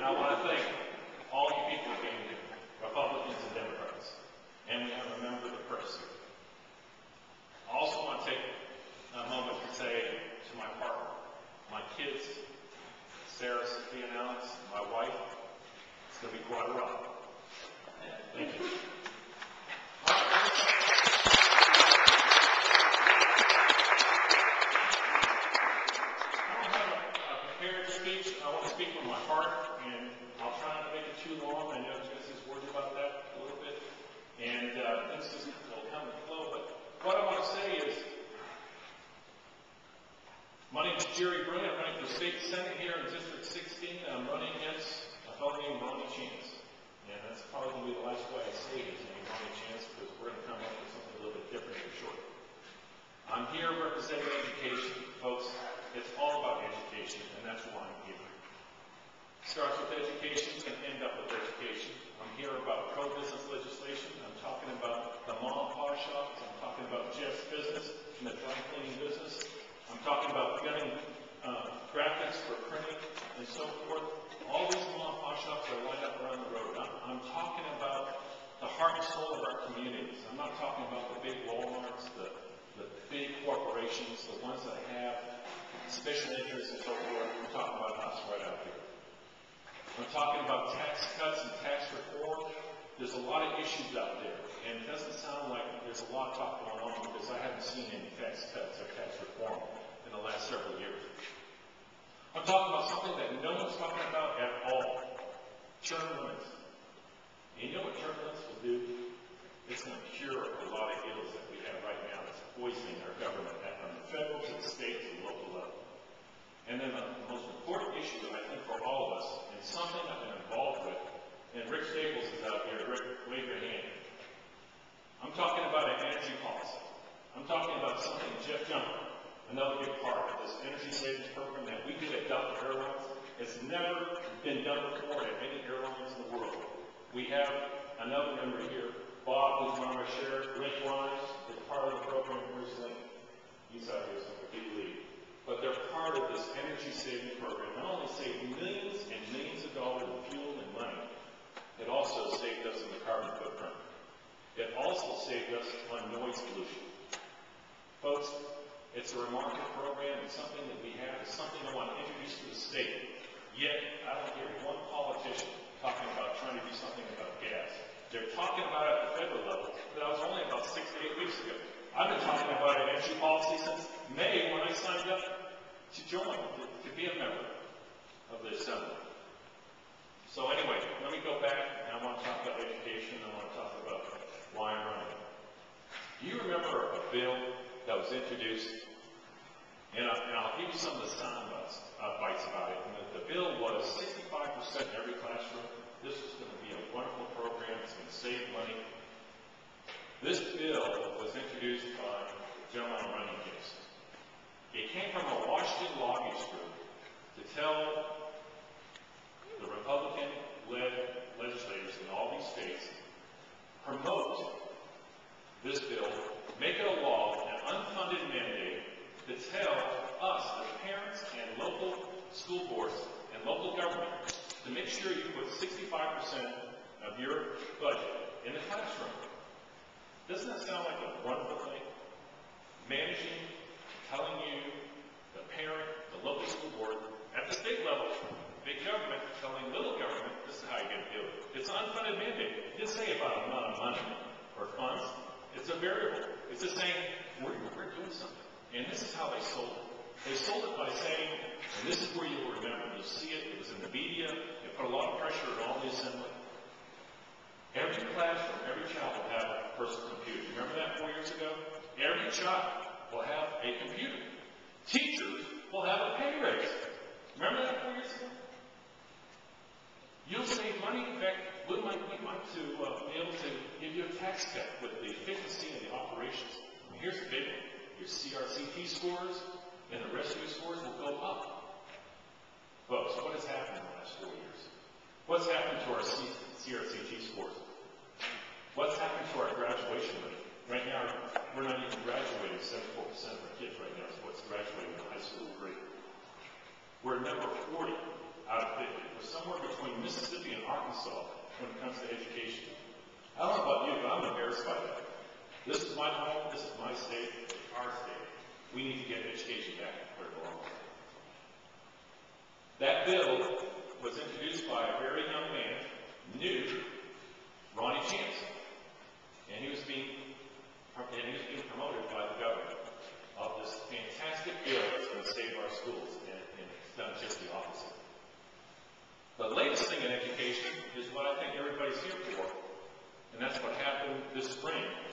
I want to thank all you people who came here, Republicans and Democrats. And we have a member of the press here. I also want to take a moment to say to my partner, my kids, Sarah, Sophia, and Alex, and my wife, it's going to be quite a ride. Thank you. I want to speak from my heart, and I'll try not to make it too long. I know Jess is worried about that a little bit, and this will come and flow. But what I want to say is, my name is Jerry Brillant. I'm running for state senate here in District 16. I'm running against a fellow named Ronnie Chance, and that's probably going to be the last way I say his name, Ronnie Chance, because we're going to come up with something a little bit different here shortly. I'm here representing education, folks. It's all about education, and that's why I'm here. Starts with education, it's going to end up with education. I'm here about pro-business legislation. I'm talking about the mom and pop shops. I'm talking about Jeff's business and the dry cleaning business. I'm talking about getting graphics for printing and so forth. All these mom and pop shops are lined up around the road. I'm talking about the heart and soul of our communities. I'm not talking about the big Walmarts, the big corporations, the ones that have special interests and so forth. I'm talking about us right out here. I'm talking about tax cuts and tax reform. There's a lot of issues out there, and it doesn't sound like there's a lot of talk going on because I haven't seen any tax cuts or tax reform in the last several years. I'm talking about something that no one's talking about at all. Term limits. And you know what term limits will do? It's going to cure a lot of ills that we have right now that's poisoning our government from the federal to the state to the local level. And then the most important issue that I think for all of us, and something I've been involved with, and Rick Staples is out here. Rick, wave your hand. I'm talking about an energy policy. I'm talking about something Jeff Jumper, another big part of this energy savings program that we did at Delta Airlines. It's never been done before at any airlines in the world. We have another member here, Bob, who's on our share. Link Wise is part of the program. Where's Link? He's out here somewhere, he leave. But they're part of this energy saving program. Not only saved millions and millions of dollars in fuel and money, it also saved us in the carbon footprint. It also saved us on noise pollution. Folks, it's a remarkable program. It's something that we have. It's something I want to introduce to the state. Yet, I don't hear one politician talking about trying to do something about gas. They're talking about it at the federal level, but that was only about 6 to 8 weeks ago. I've been talking about an energy policy since May when I signed up to join, to be a member of the Assembly. So anyway, let me go back, and I want to talk about education. I want to talk about why I'm running. Do you remember a bill that was introduced? And I'll give you some of the sound bites about it. And the bill was 65% in every classroom. This is going to be a wonderful program. It's going to save money. This bill was introduced by the gentleman I'm running against. It came from a Washington lobbyist group to tell the Republican-led legislators in all these states, promote this bill, make it a law, an unfunded mandate, to tell us, the parents and local school boards and local government, to make sure you put 65% of your budget in the classroom. Doesn't that sound like a wonderful thing? Managing, telling you, the parent, the local school board, at the state level, big government telling little government, this is how you're going to do it. It's an unfunded mandate. It didn't say about an amount of money or funds. It's a variable. It's just saying, we're doing something. And this is how they sold it. They sold it by saying, and this is where you'll remember, you'll see it, it was in the media, it put a lot of pressure on all the assembly. Every classroom, every child will have a personal computer. Remember that 4 years ago? Every child will have a computer. Teachers will have a pay raise. Remember that 4 years ago? You'll save money. In fact, we'd like to be able to give you a tax cut with the efficiency of the operations. And here's the big one. Your CRCT scores and the rest of your scores will go up. Folks, what has happened in the last 4 years? What's happened to our CRCT scores? What's happened to our graduation rate? Right now, we're not even graduating. 74% of our kids right now is what's graduating in high school grade. We're number 40 out of 50. We're somewhere between Mississippi and Arkansas when it comes to education. I don't know about you, but I'm embarrassed by that. This is my home, this is my state, it's our state. We need to get education back where it belongs. That bill was introduced by a very young man, new Ronnie Chance. And he was being promoted by the government of this fantastic bill that's going to save our schools.